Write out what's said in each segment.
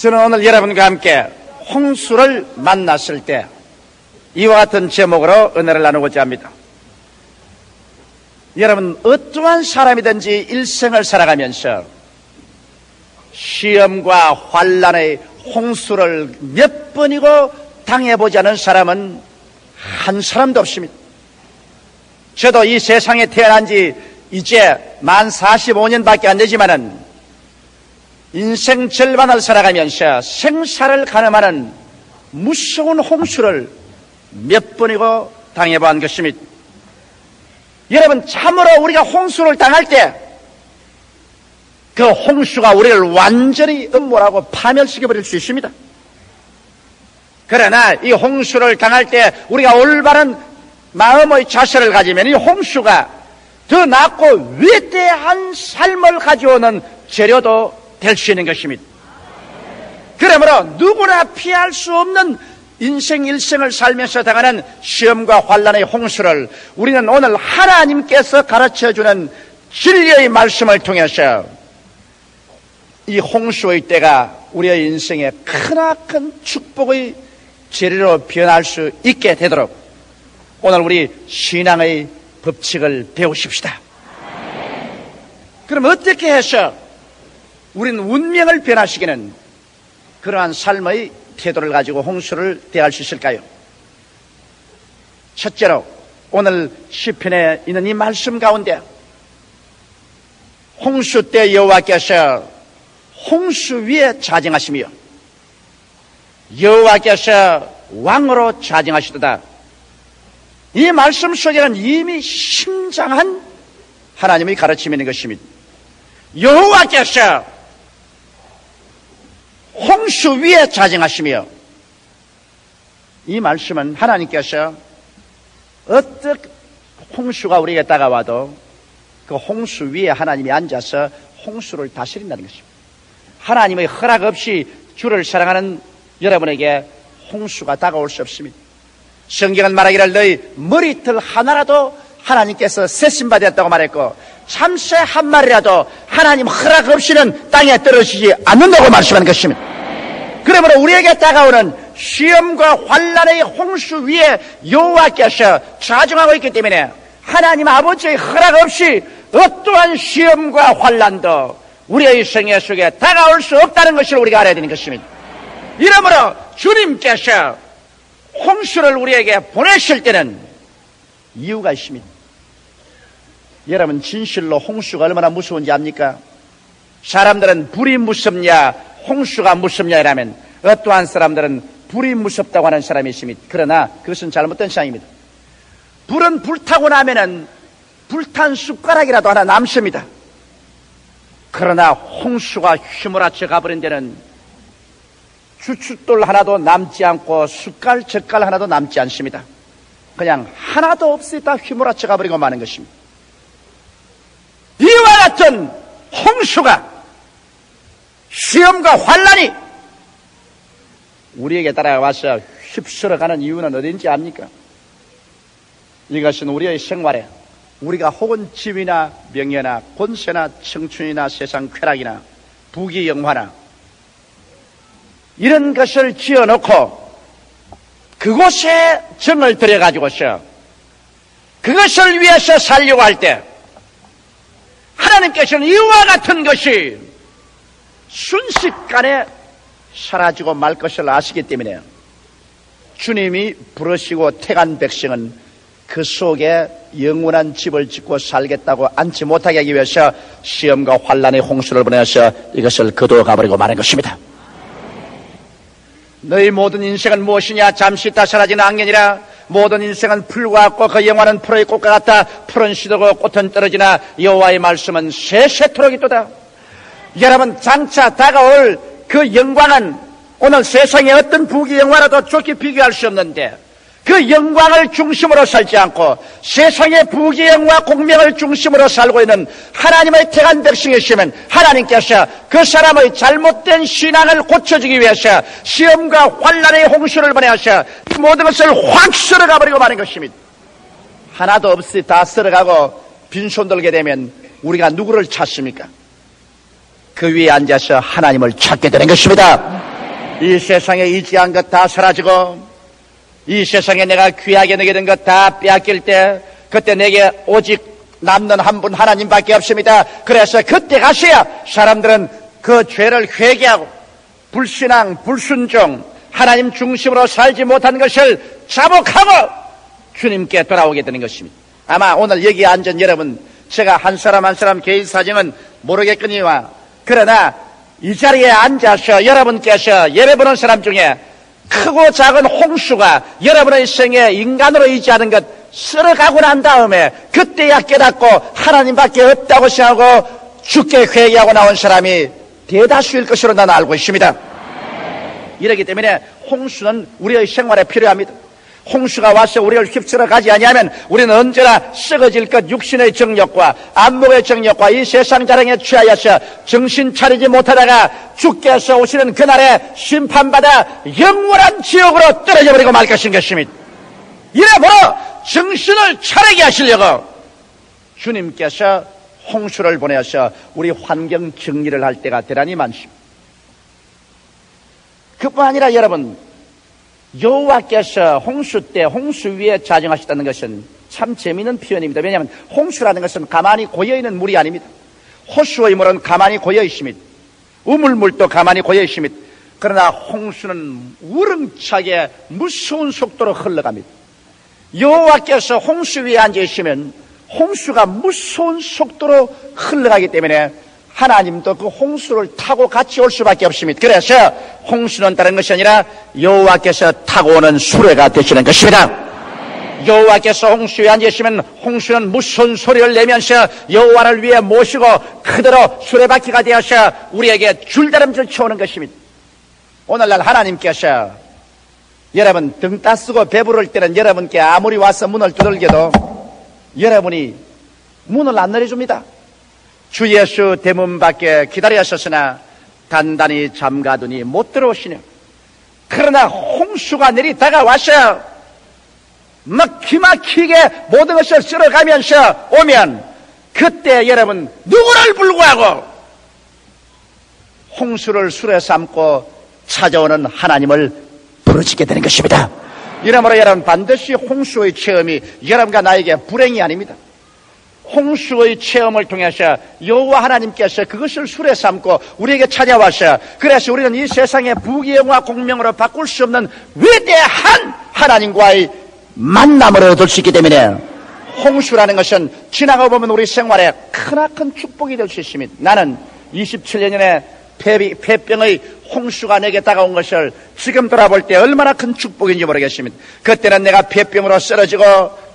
저는 오늘 여러분과 함께 홍수를 만났을 때 이와 같은 제목으로 은혜를 나누고자 합니다. 여러분, 어떠한 사람이든지 일생을 살아가면서 시험과 환난의 홍수를 몇 번이고 당해보지 않은 사람은 한 사람도 없습니다. 저도 이 세상에 태어난 지 이제 만 45년밖에 안 되지만은 인생 절반을 살아가면서 생사를 가늠하는 무서운 홍수를 몇 번이고 당해본 것입니다. 여러분, 참으로 우리가 홍수를 당할 때 그 홍수가 우리를 완전히 음모라고 파멸시켜버릴 수 있습니다. 그러나 이 홍수를 당할 때 우리가 올바른 마음의 자세를 가지면 이 홍수가 더 낫고 위대한 삶을 가져오는 재료도 될 수 있는 것입니다. 그러므로 누구나 피할 수 없는 인생 일생을 살면서 당하는 시험과 환난의 홍수를 우리는 오늘 하나님께서 가르쳐주는 진리의 말씀을 통해서 이 홍수의 때가 우리의 인생에 크나큰 축복의 재료로 변할 수 있게 되도록 오늘 우리 신앙의 법칙을 배우십시다. 그럼 어떻게 해서 우리는 운명을 변화시키는 그러한 삶의 태도를 가지고 홍수를 대할 수 있을까요? 첫째로 오늘 시편에 있는 이 말씀 가운데 홍수 때 여호와께서 홍수 위에 자정하시며 여호와께서 왕으로 자정하시도다. 이 말씀 속에는 이미 심장한 하나님의 가르침이 있는 것입니다. 여호와께서 홍수 위에 자정하시며, 이 말씀은 하나님께서 어떻게 홍수가 우리에게 다가와도 그 홍수 위에 하나님이 앉아서 홍수를 다스린다는 것입니다. 하나님의 허락 없이 주를 사랑하는 여러분에게 홍수가 다가올 수 없습니다. 성경은 말하기를 너희 머리털 하나라도 하나님께서 세심받았다고 말했고 참새 한 마리라도 하나님 허락 없이는 땅에 떨어지지 않는다고 말씀하는 것입니다. 그러므로 우리에게 다가오는 시험과 환난의 홍수 위에 여호와께서 자정하고 있기 때문에 하나님 아버지의 허락 없이 어떠한 시험과 환난도 우리의 생애 속에 다가올 수 없다는 것을 우리가 알아야 되는 것입니다. 이러므로 주님께서 홍수를 우리에게 보내실 때는 이유가 있습니다. 여러분, 진실로 홍수가 얼마나 무서운지 압니까? 사람들은 불이 무섭냐 홍수가 무섭냐라면 어떠한 사람들은 불이 무섭다고 하는 사람이 있습니다. 그러나 그것은 잘못된 생각입니다. 불은 불타고 나면은 불탄 숟가락이라도 하나 남습니다. 그러나 홍수가 휘몰아쳐 가버린 데는 주춧돌 하나도 남지 않고 숟갈 젓갈 하나도 남지 않습니다. 그냥 하나도 없이 다 휘몰아쳐 가버리고 마는 것입니다. 이와 같은 홍수가, 시험과 환난이 우리에게 따라와서 휩쓸어가는 이유는 어딘지 압니까? 이것은 우리의 생활에 우리가 혹은 지위나 명예나 권세나 청춘이나 세상 쾌락이나 부귀영화나 이런 것을 지어놓고 그곳에 정을 들여가지고서 그것을 위해서 살려고 할 때 하나님께서는 이와 같은 것이 순식간에 사라지고 말 것을 아시기 때문에 주님이 부르시고 택한 백성은 그 속에 영원한 집을 짓고 살겠다고 앉지 못하게 하기 위해서 시험과 환난의 홍수를 보내서 이것을 거두어 가버리고 마는 것입니다. 너희 모든 인생은 무엇이냐? 잠시 있다 사라지는 악년이라. 모든 인생은 풀과 같고 그 영화는 풀의 꽃과 같다. 풀은 시들고 꽃은 떨어지나 여호와의 말씀은 세세토록 있도다. 여러분, 장차 다가올 그 영광은 오늘 세상에 어떤 부귀 영화라도 좋게 비교할 수 없는데 그 영광을 중심으로 살지 않고 세상의 부귀 영화 공명을 중심으로 살고 있는 하나님의 택한 백성이시면 하나님께서 그 사람의 잘못된 신앙을 고쳐주기 위해서 시험과 환난의 홍수를 보내서 모든 것을 확 썰어가버리고 마는 것입니다. 하나도 없이 다 썰어가고 빈손 들게 되면 우리가 누구를 찾습니까? 그 위에 앉아서 하나님을 찾게 되는 것입니다. 이 세상에 의지한 것 다 사라지고 이 세상에 내가 귀하게 여기던 것 다 빼앗길 때 그때 내게 오직 남는 한 분 하나님밖에 없습니다. 그래서 그때 가서야 사람들은 그 죄를 회개하고 불신앙, 불순종, 하나님 중심으로 살지 못한 것을 자복하고 주님께 돌아오게 되는 것입니다. 아마 오늘 여기에 앉은 여러분, 제가 한 사람 한 사람 개인 사정은 모르겠거니와 그러나 이 자리에 앉아서 여러분께서 예배 보는 사람 중에 크고 작은 홍수가 여러분의 생에 인간으로 의지하는 것 쓸어가고 난 다음에 그때야 깨닫고 하나님밖에 없다고 생각하고 주께 회개하고 나온 사람이 대다수일 것으로 나는 알고 있습니다. 이렇기 때문에 홍수는 우리의 생활에 필요합니다. 홍수가 와서 우리를 휩쓸어 가지 아니하면 우리는 언제나 썩어질 것 육신의 정욕과 안목의 정욕과 이 세상 자랑에 취하여서 정신 차리지 못하다가 주께서 오시는 그날에 심판받아 영원한 지옥으로 떨어져 버리고 말 것입니다. 이래보러 정신을 차리게 하시려고 주님께서 홍수를 보내서 우리 환경 정리를 할 때가 대단히 많습니다. 그뿐 아니라 여러분, 여호와께서 홍수 때 홍수 위에 자정하셨다는 것은 참 재미있는 표현입니다. 왜냐하면 홍수라는 것은 가만히 고여있는 물이 아닙니다. 호수의 물은 가만히 고여 있습니다. 우물물도 가만히 고여 있습니다. 그러나 홍수는 우렁차게 무서운 속도로 흘러갑니다. 여호와께서 홍수 위에 앉아 있으면 홍수가 무서운 속도로 흘러가기 때문에 하나님도 그 홍수를 타고 같이 올 수밖에 없습니다. 그래서 홍수는 다른 것이 아니라 여호와께서 타고 오는 수레가 되시는 것입니다. 여호와께서 홍수에 앉으시면 홍수는 무서운 소리를 내면서 여호와를 위해 모시고 그대로 수레바퀴가 되어서 우리에게 줄다름질 쳐오는 것입니다. 오늘날 하나님께서 여러분 등 따쓰고 배부를 때는 여러분께 아무리 와서 문을 두들겨도 여러분이 문을 안 열어줍니다. 주 예수 대문 밖에 기다렸었으나 단단히 잠가두니 못 들어오시냐. 그러나 홍수가 내리다가 와서 막 기막히게 모든 것을 쓸어가면서 오면 그때 여러분 누구를 불구하고 홍수를 수레 삼고 찾아오는 하나님을 부르짖게 되는 것입니다. 이러므로 여러분 반드시 홍수의 체험이 여러분과 나에게 불행이 아닙니다. 홍수의 체험을 통해서 여호와 하나님께서 그것을 수레 삼고 우리에게 찾아와서 그래서 우리는 이 세상의 부귀영화 공명으로 바꿀 수 없는 위대한 하나님과의 만남을 얻을 수 있기 때문에 홍수라는 것은 지나가 보면 우리 생활에 크나큰 축복이 될 수 있습니다. 나는 27년 전에 폐병의 홍수가 내게 다가온 것을 지금 돌아볼 때 얼마나 큰 축복인지 모르겠습니다. 그때는 내가 폐병으로 쓰러지고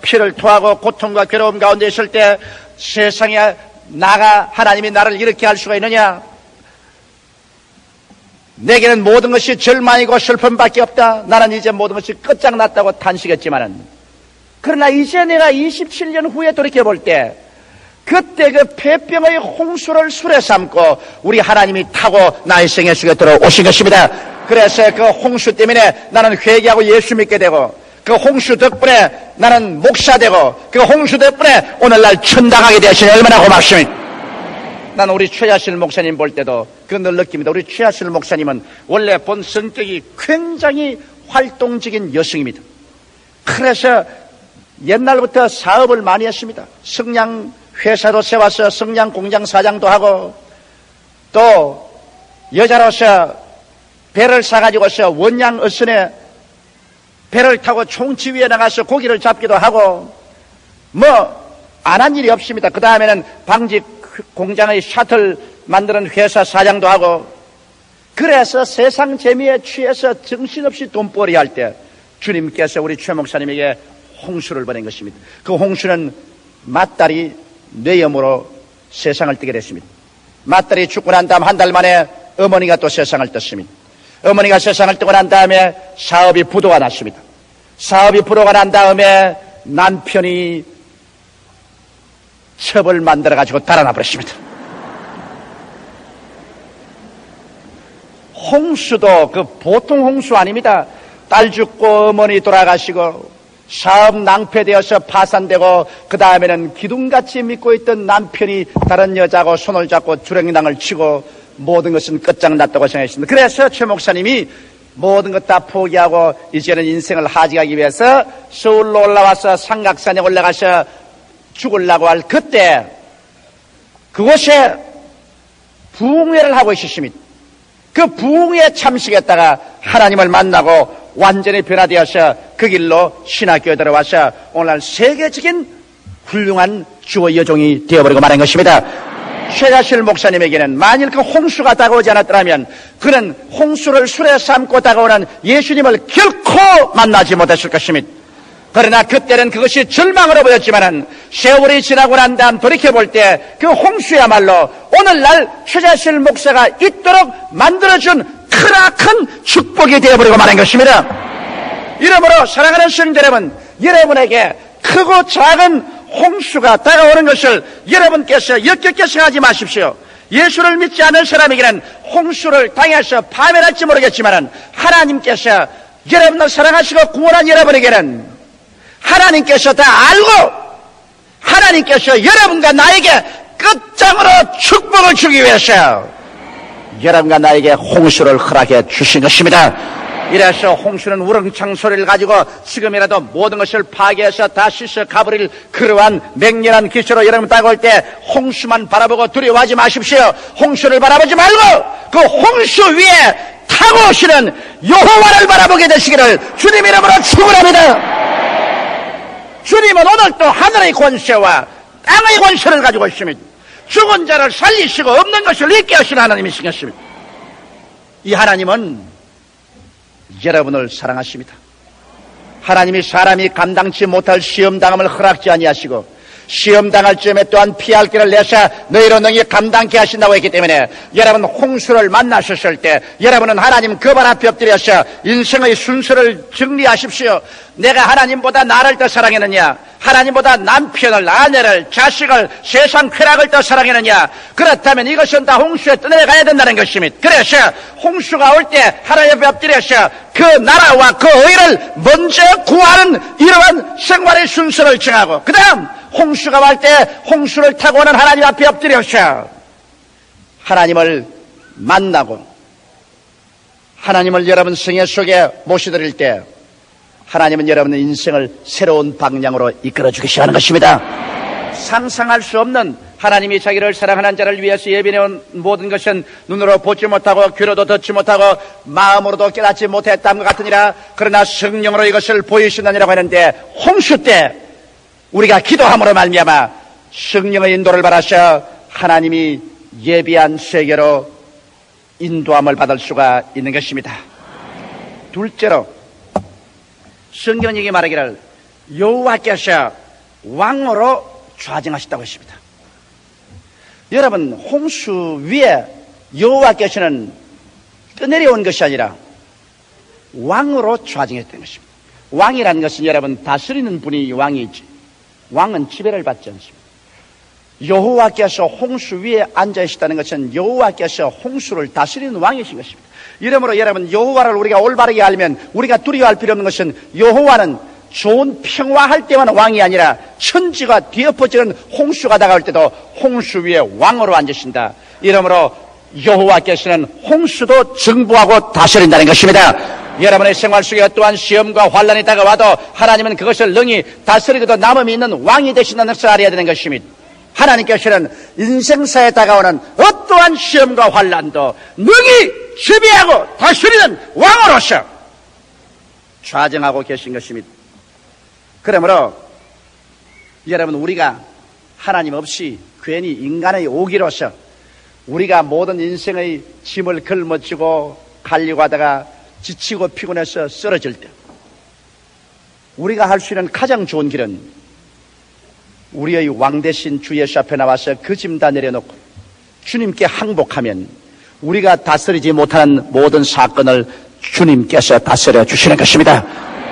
피를 토하고 고통과 괴로움 가운데 있을 때 세상에 하나님이 나를 이렇게 할 수가 있느냐? 내게는 모든 것이 절망이고 슬픔밖에 없다. 나는 이제 모든 것이 끝장났다고 탄식했지만은 그러나 이제 내가 27년 후에 돌이켜볼 때 그때 그 폐병의 홍수를 수레 삼고 우리 하나님이 타고 나의 생애 속에 들어오신 것입니다. 그래서 그 홍수 때문에 나는 회개하고 예수 믿게 되고 그 홍수 덕분에 나는 목사 되고 그 홍수 덕분에 오늘날 천당하게 되시니 얼마나 고맙습니까? 나는 우리 최하실 목사님 볼 때도 그건 늘 느낍니다. 우리 최하실 목사님은 원래 본 성격이 굉장히 활동적인 여성입니다. 그래서 옛날부터 사업을 많이 했습니다. 성냥 회사도 세워서 성냥 공장 사장도 하고 또 여자로서 배를 사가지고서 원양 어선에 배를 타고 총치위에 나가서 고기를 잡기도 하고 뭐 안 한 일이 없습니다. 그 다음에는 방직 공장의 샤틀 만드는 회사 사장도 하고 그래서 세상 재미에 취해서 정신없이 돈벌이 할 때 주님께서 우리 최 목사님에게 홍수를 보낸 것입니다. 그 홍수는 맏딸이 뇌염으로 세상을 뜨게 됐습니다. 맏딸이 죽고 난 다음 한 달 만에 어머니가 또 세상을 떴습니다. 어머니가 세상을 뜨고 난 다음에 사업이 부도가 났습니다. 사업이 부도가 난 다음에 남편이 첩을 만들어가지고 달아나 버렸습니다. 홍수도 그 보통 홍수 아닙니다. 딸 죽고 어머니 돌아가시고 사업 낭패되어서 파산되고 그 다음에는 기둥같이 믿고 있던 남편이 다른 여자하고 손을 잡고 주랭랑을 치고 모든 것은 끝장났다고 생각했습니다. 그래서 최 목사님이 모든 것 다 포기하고 이제는 인생을 하직하기 위해서 서울로 올라와서 삼각산에 올라가서 죽으려고 할 그때 그곳에 부흥회를 하고 있으십니다. 그 부흥회 참석했다가 하나님을 만나고 완전히 변화되어서 그 길로 신학교에 들어와서 오늘날 세계적인 훌륭한 주어 여종이 되어버리고 말한 것입니다. 최자실 목사님에게는 만일 그 홍수가 다가오지 않았더라면 그는 홍수를 술에 삼고 다가오는 예수님을 결코 만나지 못했을 것입니다. 그러나 그때는 그것이 절망으로 보였지만은 세월이 지나고 난 다음 돌이켜볼 때 그 홍수야말로 오늘날 최자실 목사가 있도록 만들어준 크나큰 축복이 되어버리고 말한 것입니다. 이러므로 사랑하는 성도 여러분, 여러분에게 크고 작은 홍수가 다가오는 것을 여러분께서 역겹게 생각하지 마십시오. 예수를 믿지 않는 사람에게는 홍수를 당해서 파멸할지 모르겠지만 하나님께서 여러분을 사랑하시고 구원한 여러분에게는 하나님께서 다 알고 하나님께서 여러분과 나에게 끝장으로 축복을 주기 위해서 여러분과 나에게 홍수를 허락해 주신 것입니다. 이래서 홍수는 우렁창 소리를 가지고 지금이라도 모든 것을 파괴해서 다 씻어 가버릴 그러한 맹렬한 기세로 여러분 다가올 때 홍수만 바라보고 두려워하지 마십시오. 홍수를 바라보지 말고 그 홍수 위에 타고 오시는 여호와를 바라보게 되시기를 주님 이름으로 축원합니다. 주님은 오늘 또 하늘의 권세와 땅의 권세를 가지고 있습니다. 죽은 자를 살리시고 없는 것을 있게 하시는 하나님이신 것입니다. 이 하나님은 여러분을 사랑하십니다. 하나님이 사람이 감당치 못할 시험당함을 허락지 아니하시고 시험당할 즈음에 또한 피할 길을 내사 너희로 능히 감당케 하신다고 했기 때문에 여러분 홍수를 만나셨을 때 여러분은 하나님 그 발 앞에 엎드려서 인생의 순서를 정리하십시오. 내가 하나님보다 나를 더 사랑했느냐, 하나님보다 남편을, 아내를, 자식을, 세상 쾌락을 더 사랑했느냐, 그렇다면 이것은 다 홍수에 떠내가야 된다는 것입니다. 그래서 홍수가 올 때 하나님 앞에 엎드려서 그 나라와 그 의를 먼저 구하는 이러한 생활의 순서를 정하고 그 다음 홍수가 올 때 홍수를 타고 오는 하나님 앞에 엎드려서 하나님을 만나고 하나님을 여러분 생애 속에 모셔드릴 때 하나님은 여러분의 인생을 새로운 방향으로 이끌어 주시기 하는 것입니다. 상상할 수 없는 하나님이 자기를 사랑하는 자를 위해서 예비해온 모든 것은 눈으로 보지 못하고 귀로도 듣지 못하고 마음으로도 깨닫지 못했다는 것 같으니라. 그러나 성령으로 이것을 보이신다니라고 하는데 홍수 때 우리가 기도함으로 말미암아 성령의 인도를 받아서 하나님이 예비한 세계로 인도함을 받을 수가 있는 것입니다. 둘째로 성경이 말하기를 여호와께서 왕으로 좌정하셨다고 했습니다. 여러분 홍수 위에 여호와께서는 떠내려온 것이 아니라 왕으로 좌정했다는 것입니다. 왕이라는 것은 여러분 다스리는 분이 왕이지 왕은 지배를 받지 않습니다. 여호와께서 홍수 위에 앉아계시다는 것은 여호와께서 홍수를 다스리는 왕이신 것입니다. 이러므로 여러분 여호와를 우리가 올바르게 알면 우리가 두려워할 필요 없는 것은 여호와는 좋은 평화할 때만 왕이 아니라 천지가 뒤엎어지는 홍수가 다가올 때도 홍수 위에 왕으로 앉으신다. 이러므로 여호와께서는 홍수도 정부하고 다스린다는 것입니다. 여러분의 생활 속에 또한 시험과 환란이 다가와도 하나님은 그것을 능히 다스리고도 남음이 있는 왕이 되신다는 것을 알아야 되는 것입니다. 하나님께서는 인생사에 다가오는 어떠한 시험과 환란도 능히 지배하고 다스리는 왕으로서 좌정하고 계신 것입니다. 그러므로 여러분 우리가 하나님 없이 괜히 인간의 오기로서 우리가 모든 인생의 짐을 걸머쥐고 가려고 하다가 지치고 피곤해서 쓰러질 때 우리가 할 수 있는 가장 좋은 길은 우리의 왕 대신 주 예수 앞에 나와서 그 짐 다 내려놓고 주님께 항복하면 우리가 다스리지 못하는 모든 사건을 주님께서 다스려 주시는 것입니다.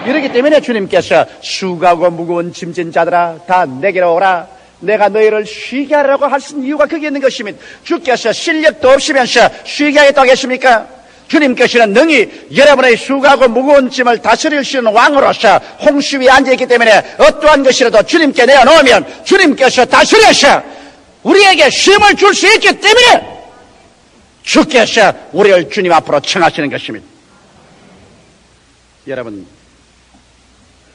이렇기 때문에 주님께서 수고하고 무거운 짐진 자들아 다 내게로 오라. 내가 너희를 쉬게 하라고 하신 이유가 거기에 있는 것입니다. 주께서 실력도 없으면서 쉬게 하겠다고 하겠습니까? 주님께서는 능히 여러분의 수고하고 무거운 짐을 다스릴 수 있는 왕으로서 홍수 위에 앉아있기 때문에 어떠한 것이라도 주님께 내어놓으면 주님께서 다스려서 우리에게 쉼을 줄 수 있기 때문에 주께서 우리를 주님 앞으로 청하시는 것입니다. 여러분,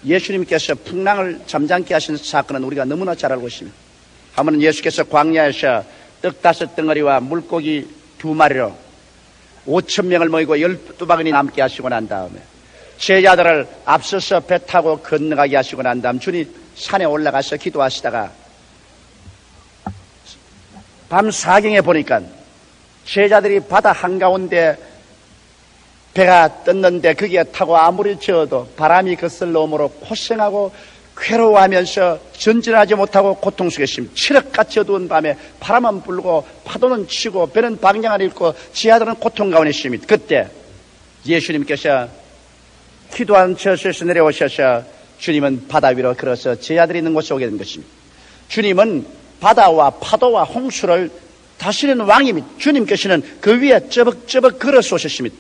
예수님께서 풍랑을 잠잠케 하신 사건은 우리가 너무나 잘 알고 있습니다. 한 번은 예수께서 광야에서 떡 5덩어리와 물고기 2마리로 5,000명을 모이고 12바구니 남게 하시고 난 다음에 제자들을 앞서서 배 타고 건너가게 하시고 난 다음 주님 산에 올라가서 기도하시다가 밤 4경에 보니까 제자들이 바다 한가운데 배가 떴는데 거기에 타고 아무리 저어도 바람이 거슬러 오므로 고생하고 괴로워하면서 전진하지 못하고 고통 속에 있습니다. 칠흑같이 어두운 밤에 바람은 불고 파도는 치고 배는 방향을 잃고 제자들은 고통 가운데 있습니다. 그때 예수님께서 기도한 저수에서 내려오셔서 주님은 바다 위로 걸어서 제자들이 있는 곳에 오게 된 것입니다. 주님은 바다와 파도와 홍수를 다스리는 왕입니다. 주님께서는 그 위에 쩌벅쩌벅 걸어서 오셨습니다.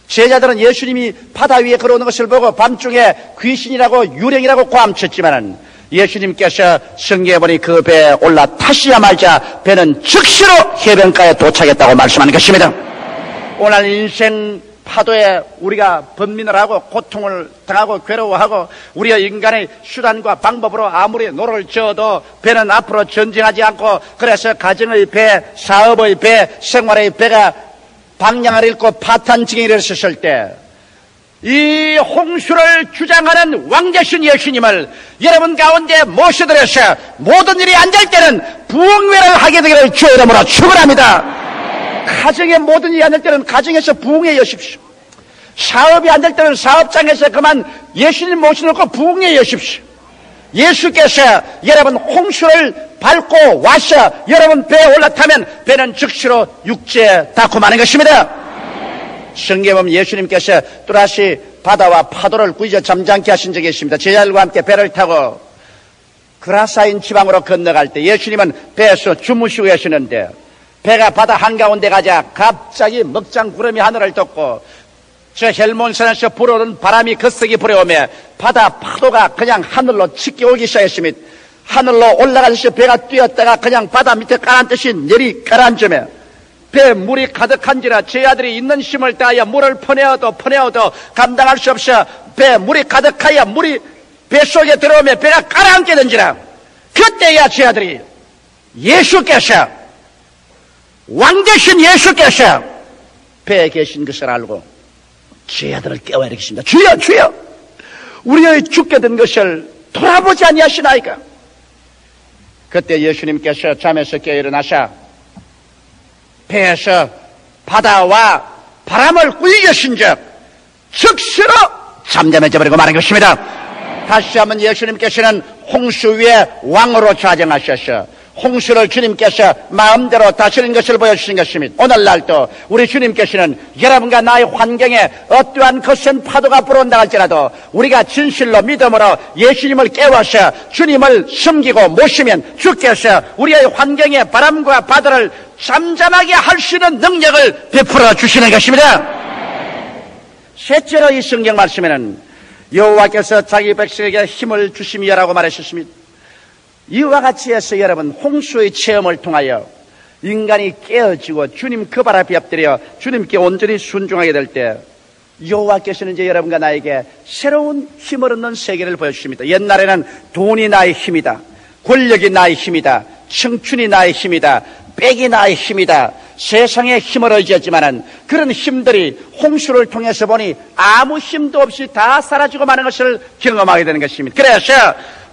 제자들은 예수님이 바다 위에 걸어오는 것을 보고 밤중에 귀신이라고 유령이라고 고함쳤지만 예수님께서 성경에 보니 그 배에 올라타시자마자 배는 즉시로 해변가에 도착했다고 말씀하는 것입니다. 오늘 인생 파도에 우리가 번민을 하고 고통을 당하고 괴로워하고 우리가 인간의 수단과 방법으로 아무리 노를 저어도 배는 앞으로 전진하지 않고 그래서 가정의 배, 사업의 배, 생활의 배가 방향을 잃고 파탄지경에 이르렀을 때 이 홍수를 주장하는 왕되신 예수님을 여러분 가운데 모셔드려서 모든 일이 안 될 때는 부흥회를 하게 되기를 주의 이름으로 축원합니다. 가정의 모든 일이 안 될 때는 가정에서 부흥회 여십시오. 사업이 안 될 때는 사업장에서 그만 예수님 모셔놓고 부흥회 여십시오. 예수께서 여러분 홍수를 밟고 와서 여러분 배에 올라타면 배는 즉시로 육지에 닿고 마는 것입니다. 성경에 보면 예수님께서 또다시 바다와 파도를 꾸짖어 잠잠케 하신 적이 있습니다. 제자들과 함께 배를 타고 그라사인 지방으로 건너갈 때 예수님은 배에서 주무시고 계시는데 배가 바다 한가운데 가자 갑자기 먹장 구름이 하늘을 덮고 저 헬몬산에서 불어오는 바람이 거세게 불어오며 바다 파도가 그냥 하늘로 치켜 오기 시작했습니다. 하늘로 올라가서 배가 뛰었다가 그냥 바다 밑에 가라앉듯이 내리 가라앉으며 배에 물이 가득한지라 제자들이 있는 힘을 다하여 물을 퍼내어도 감당할 수 없어 배에 물이 가득하여 물이 뱃속에 들어오며 배가 가라앉게 된지라. 그때야 제자들이 예수께서 왕되신 예수께서 배에 계신 것을 알고 제자들을 깨워 일으키십니다. 주여 주여 우리의 죽게 된 것을 돌아보지 아니하시나이까. 그때 예수님께서 잠에서 깨어 일어나사 배에서 바다와 바람을 꾸짖으신즉 즉시로 잠잠해져 버리고 마는 것입니다. 다시 한번 예수님께서는 홍수 위에 왕으로 좌정하셔서 홍수를 주님께서 마음대로 다스리는 것을 보여주신 것입니다. 오늘날도 우리 주님께서는 여러분과 나의 환경에 어떠한 거센 파도가 불어온다 할지라도 우리가 진실로 믿음으로 예수님을 깨워서 주님을 섬기고 모시면 주께서 우리의 환경에 바람과 바다를 잠잠하게 할 수 있는 능력을 베풀어 주시는 것입니다. 셋째로 이 성경 말씀에는 여호와께서 자기 백성에게 힘을 주심이라고 말하셨습니다. 이와 같이 해서 여러분 홍수의 체험을 통하여 인간이 깨어지고 주님 그 발 앞에 엎드려 주님께 온전히 순종하게 될 때 여호와께서는 이제 여러분과 나에게 새로운 힘을 얻는 세계를 보여주십니다. 옛날에는 돈이 나의 힘이다, 권력이 나의 힘이다, 청춘이 나의 힘이다, 빽이 나의 힘이다, 세상의 힘을 의지했지만은 그런 힘들이 홍수를 통해서 보니 아무 힘도 없이 다 사라지고 마는 것을 경험하게 되는 것입니다. 그래서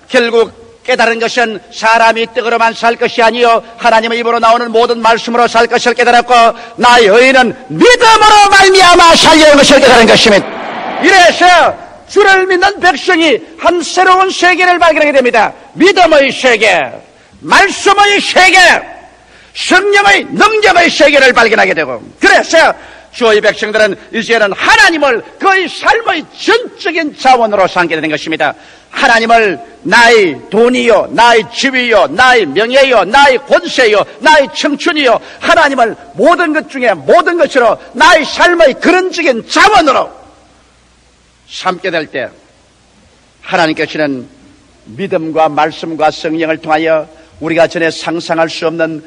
결국 깨달은 것은 사람이 떡으로만 살 것이 아니요 하나님의 입으로 나오는 모든 말씀으로 살 것을 깨달았고 나의 의인은 믿음으로 말미암아 살려는 것을 깨달은 것입니다. 이래서 주를 믿는 백성이 한 새로운 세계를 발견하게 됩니다. 믿음의 세계, 말씀의 세계, 성령의 능력의 세계를 발견하게 되고 그래서 주의 백성들은 이제는 하나님을 그의 삶의 전적인 자원으로 삼게 되는 것입니다. 하나님을 나의 돈이요, 나의 집이요, 나의 명예요, 나의 권세요, 나의 청춘이요, 하나님을 모든 것 중에 모든 것으로 나의 삶의 근원적인 자원으로 삼게 될 때 하나님께서는 믿음과 말씀과 성령을 통하여 우리가 전에 상상할 수 없는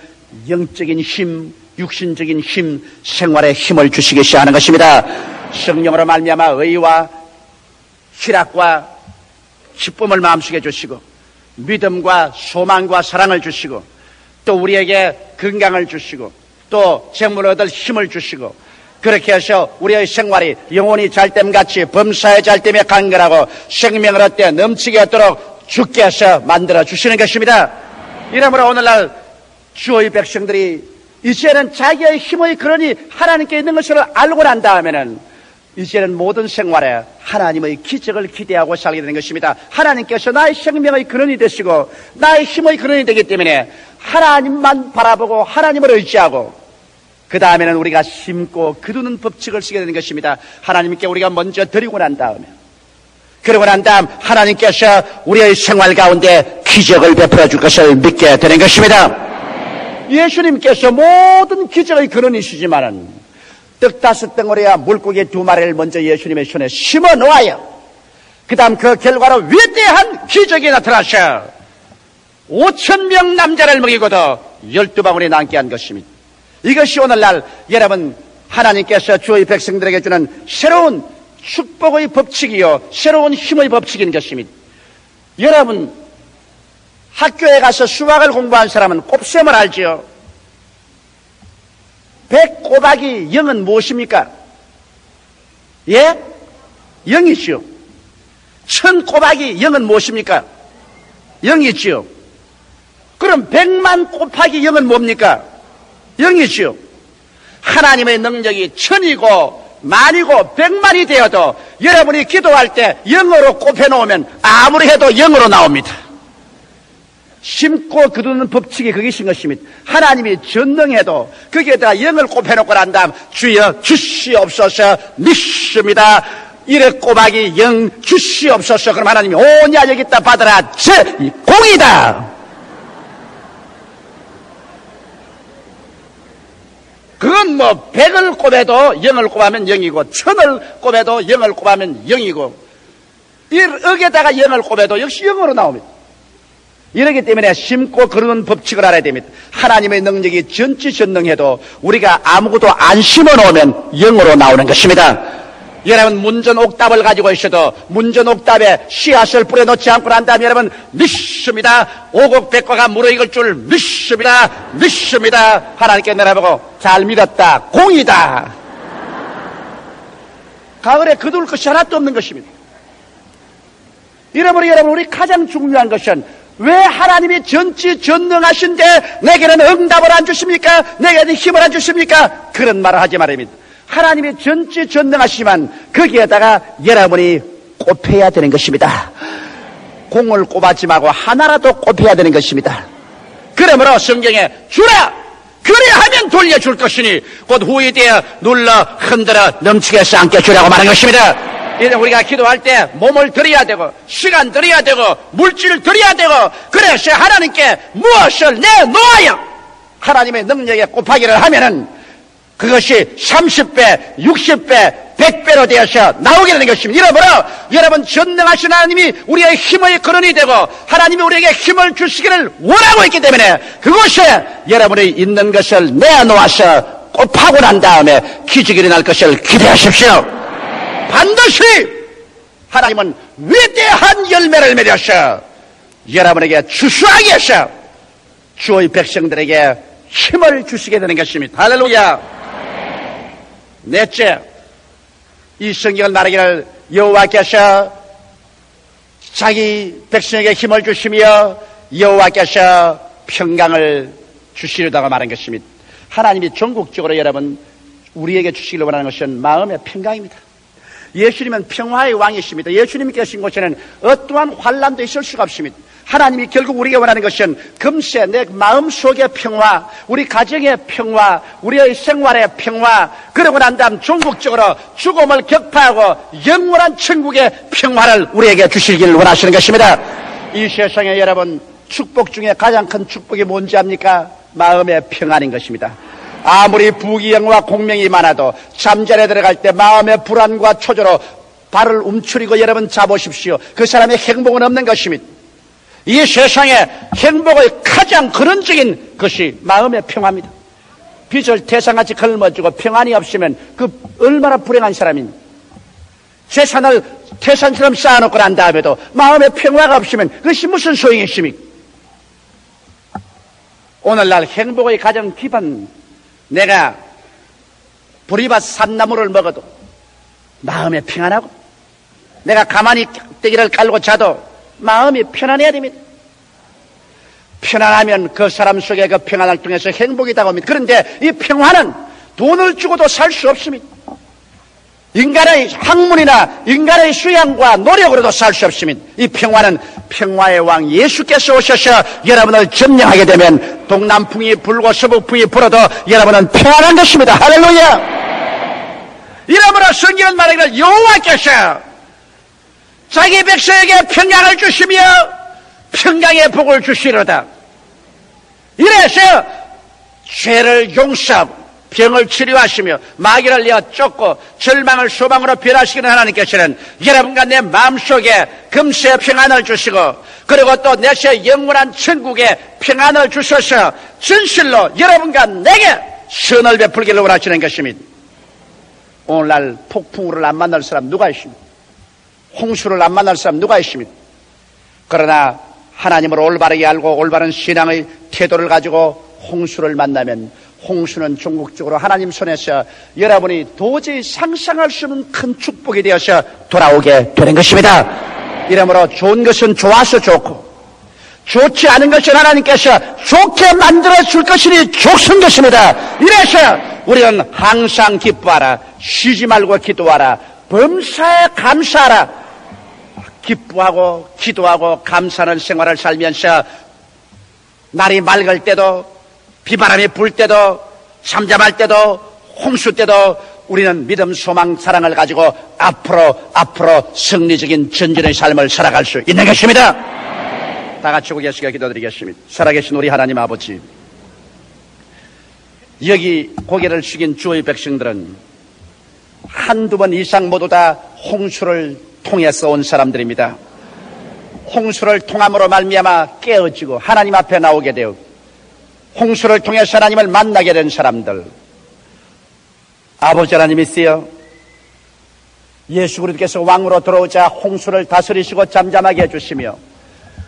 영적인 힘, 육신적인 힘, 생활의 힘을 주시기 시작하는 것입니다. 성령으로 말미암아 의와 희락과 기쁨을 마음속에 주시고 믿음과 소망과 사랑을 주시고 또 우리에게 건강을 주시고 또 재물을 얻을 힘을 주시고 그렇게 해서 우리의 생활이 영혼이 잘됨같이 범사에 잘됨에 간결하고 생명을 얻되 넘치게 얻도록 주께 해서 만들어 주시는 것입니다. 이러므로 오늘날 주의 백성들이 이제는 자기의 힘의 근원이 하나님께 있는 것을 알고 난 다음에는 이제는 모든 생활에 하나님의 기적을 기대하고 살게 되는 것입니다. 하나님께서 나의 생명의 근원이 되시고 나의 힘의 근원이 되기 때문에 하나님만 바라보고 하나님을 의지하고 그 다음에는 우리가 심고 거두는 법칙을 쓰게 되는 것입니다. 하나님께 우리가 먼저 드리고 난 다음에 그러고 난 다음 하나님께서 우리의 생활 가운데 기적을 베풀어 줄 것을 믿게 되는 것입니다. 예수님께서 모든 기적의 근원이시지만은 떡 5덩어리와 물고기 2마리를 먼저 예수님의 손에 심어 놓아요. 그 다음 그 결과로 위대한 기적이 나타나셔 5,000명 남자를 먹이고도 12방울이 남게 한 것입니다. 이것이 오늘날 여러분 하나님께서 주의 백성들에게 주는 새로운 축복의 법칙이요 새로운 힘의 법칙인 것입니다. 여러분 학교에 가서 수학을 공부한 사람은 곱셈을 알지요. 100 곱하기 0은 무엇입니까? 예? 0이지요. 1000 곱하기 0은 무엇입니까? 0이지요. 그럼 100만 곱하기 0은 뭡니까? 0이지요. 하나님의 능력이 1000이고 만이고 100만이 되어도 여러분이 기도할 때 0으로 곱해놓으면 아무리 해도 0으로 나옵니다. 심고 거두는 법칙이 그것인 것입니다. 하나님이 전능해도 거기에다가 0을 곱해놓고 난 다음 주여 주시옵소서 믿습니다. 1에 곱하기 0 주시옵소서. 그럼 하나님이 오냐 여기 있다 받아라 제 공이다. 그건 뭐 100을 곱해도 0을 곱하면 0이고 1000을 곱해도 0을 곱하면 0이고 1억에다가 0을 곱해도 역시 0으로 나옵니다. 이러기 때문에 심고 거두는 법칙을 알아야 됩니다. 하나님의 능력이 전지전능해도 우리가 아무것도 안 심어놓으면 0으로 나오는 것입니다. 여러분 문전 옥답을 가지고 있어도 문전 옥답에 씨앗을 뿌려놓지 않고 난 다음에 여러분 믿습니다. 오곡백과가 무르익을 줄 믿습니다. 믿습니다. 하나님께 내려보고 잘 믿었다. 공이다. 가을에 거둘 것이 하나도 없는 것입니다. 이러므로 여러분 우리 가장 중요한 것은 왜 하나님이 전지전능하신데 내게는 응답을 안 주십니까? 내게는 힘을 안 주십니까? 그런 말을 하지 말입니다. 하나님이 전지전능하시지만 거기에다가 여러분이 꼽혀야 되는 것입니다. 공을 꼽았지 말고 하나라도 꼽혀야 되는 것입니다. 그러므로 성경에 주라! 그래야하면 돌려줄 것이니 곧 후에 되어 눌러 흔들어 넘치게 해서 안겨 주라고 말하는 것입니다. 이제 우리가 기도할 때 몸을 드려야 되고 시간 드려야 되고 물질을 드려야 되고 그래서 하나님께 무엇을 내놓아요. 하나님의 능력에 곱하기를 하면은 그것이 30배, 60배, 100배로 되어서 나오게 되는 것입니다. 이러므로 여러분 전능하신 하나님이 우리의 힘의 근원이 되고 하나님이 우리에게 힘을 주시기를 원하고 있기 때문에 그곳에 여러분이 있는 것을 내놓아서 곱하고 난 다음에 기적이 일어날 것을 기대하십시오. 반드시 하나님은 위대한 열매를 맺으셔 여러분에게 추수하게 해서 주의 백성들에게 힘을 주시게 되는 것입니다. 할렐루야. 넷째, 이 성경을 말하기를 여호와께서 자기 백성에게 힘을 주시며 여호와께서 평강을 주시려다가 말한 것입니다. 하나님이 전국적으로 여러분 우리에게 주시기를 원하는 것은 마음의 평강입니다. 예수님은 평화의 왕이십니다. 예수님이 계신 곳에는 어떠한 환난도 있을 수가 없습니다. 하나님이 결국 우리에게 원하는 것은 금세 내 마음속의 평화, 우리 가정의 평화, 우리의 생활의 평화, 그러고 난 다음 전국적으로 죽음을 격파하고 영원한 천국의 평화를 우리에게 주시기를 원하시는 것입니다. 이 세상에 여러분 축복 중에 가장 큰 축복이 뭔지 압니까? 마음의 평안인 것입니다. 아무리 부귀영화 공명이 많아도 잠자리에 들어갈 때 마음의 불안과 초조로 발을 움츠리고 여러분 자보십시오. 그 사람의 행복은 없는 것입니다. 이 세상에 행복의 가장 근원적인 것이 마음의 평화입니다. 빚을 태산같이 걸머쥐고 평안이 없으면 그 얼마나 불행한 사람입니까? 재산을 태산처럼 쌓아놓고 난 다음에도 마음에 평화가 없으면 그것이 무슨 소용이 있습니까? 오늘날 행복의 가장 기반, 내가 보리밭 산나물을 먹어도 마음에 평안하고, 내가 가만히 떼기를 깔고 자도 마음이 편안해야 됩니다. 편안하면 그 사람 속에 그 평안을 통해서 행복이 다가옵니다. 그런데 이 평화는 돈을 주고도 살 수 없습니다. 인간의 학문이나 인간의 수양과 노력으로도 살 수 없습니다. 이 평화는 평화의 왕 예수께서 오셔서 여러분을 점령하게 되면 동남풍이 불고 서북풍이 불어도 여러분은 평안한 것입니다. 할렐루야! 이러므로 성경은 말하기를 여호와께서 자기 백성에게 평강을 주시며 평강의 복을 주시로다. 이래서 죄를 용서하고 병을 치료하시며 마귀를 내어 쫓고 절망을 소망으로 변화시키는 하나님께서는 여러분과 내 마음속에 금세 평안을 주시고, 그리고 또 내세 영원한 천국에 평안을 주셔서 진실로 여러분과 내게 선을 베풀기를 원하시는 것입니다. 오늘날 폭풍우를 안 만날 사람 누가 있습니까? 홍수를 안 만날 사람 누가 있습니까? 그러나 하나님을 올바르게 알고 올바른 신앙의 태도를 가지고 홍수를 만나면 홍수는 궁극적으로 하나님 손에서 여러분이 도저히 상상할 수 없는 큰 축복이 되어서 돌아오게 되는 것입니다. 이러므로 좋은 것은 좋아서 좋고 좋지 않은 것은 하나님께서 좋게 만들어 줄 것이니 좋은 것입니다. 이래서 우리는 항상 기뻐하라, 쉬지 말고 기도하라, 범사에 감사하라. 기뻐하고 기도하고 감사하는 생활을 살면서 날이 맑을 때도 비바람이 불 때도 잠잠할 때도 홍수 때도 우리는 믿음, 소망, 사랑을 가지고 앞으로 승리적인 전진의 삶을 살아갈 수 있는 것입니다. 다 같이 고개 숙여 기도드리겠습니다. 살아계신 우리 하나님 아버지, 여기 고개를 숙인 주의 백성들은 한두 번 이상 모두 다 홍수를 통해서 온 사람들입니다. 홍수를 통함으로 말미암아 깨어지고 하나님 앞에 나오게 되었고, 홍수를 통해서 하나님을 만나게 된 사람들, 아버지 하나님이시여, 예수 그리스도께서 왕으로 들어오자 홍수를 다스리시고 잠잠하게 해주시며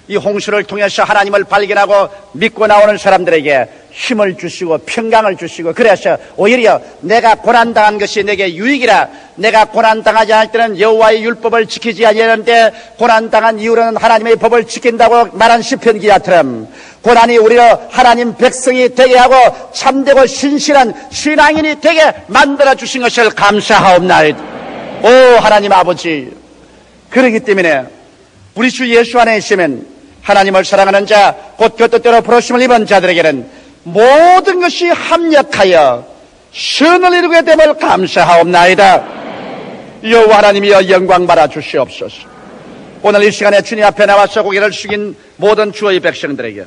이 홍수를 통해서 하나님을 발견하고 믿고 나오는 사람들에게 힘을 주시고 평강을 주시고, 그래서 오히려 내가 고난당한 것이 내게 유익이라, 내가 고난당하지 않을 때는 여호와의 율법을 지키지 아니하는데 고난당한 이후로는 하나님의 법을 지킨다고 말한 시편 기자처럼 고난이 우리로 하나님 백성이 되게 하고 참되고 신실한 신앙인이 되게 만들어 주신 것을 감사하옵나이다. 오 하나님 아버지, 그렇기 때문에 우리 주 예수 안에 있으면 하나님을 사랑하는 자, 곧 그 뜻대로 부르심을 입은 자들에게는 모든 것이 합력하여 선을 이루게 됨을 감사하옵나이다. 여호와 하나님이여 영광 받아 주시옵소서. 오늘 이 시간에 주님 앞에 나와서 고개를 숙인 모든 주의 백성들에게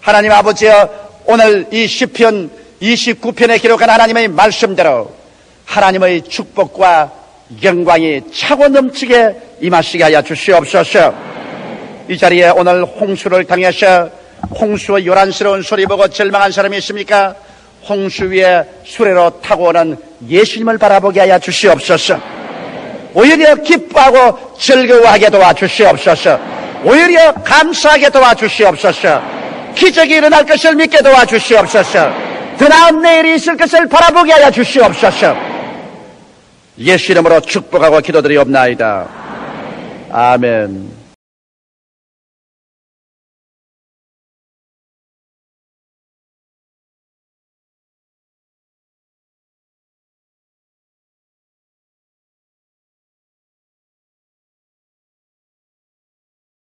하나님 아버지여, 오늘 이 시편 29편에 기록한 하나님의 말씀대로 하나님의 축복과 영광이 차고 넘치게 임하시게 하여 주시옵소서. 이 자리에 오늘 홍수를 당해서 홍수의 요란스러운 소리 보고 절망한 사람이 있습니까? 홍수 위에 수레로 타고 오는 예수님을 바라보게 하여 주시옵소서. 오히려 기뻐하고 즐거워하게 도와주시옵소서. 오히려 감사하게 도와주시옵소서. 기적이 일어날 것을 믿게 도와주시옵소서. 더 나은 내일이 있을 것을 바라보게 하여 주시옵소서. 예수 이름으로 축복하고 기도드리옵나이다. 아멘.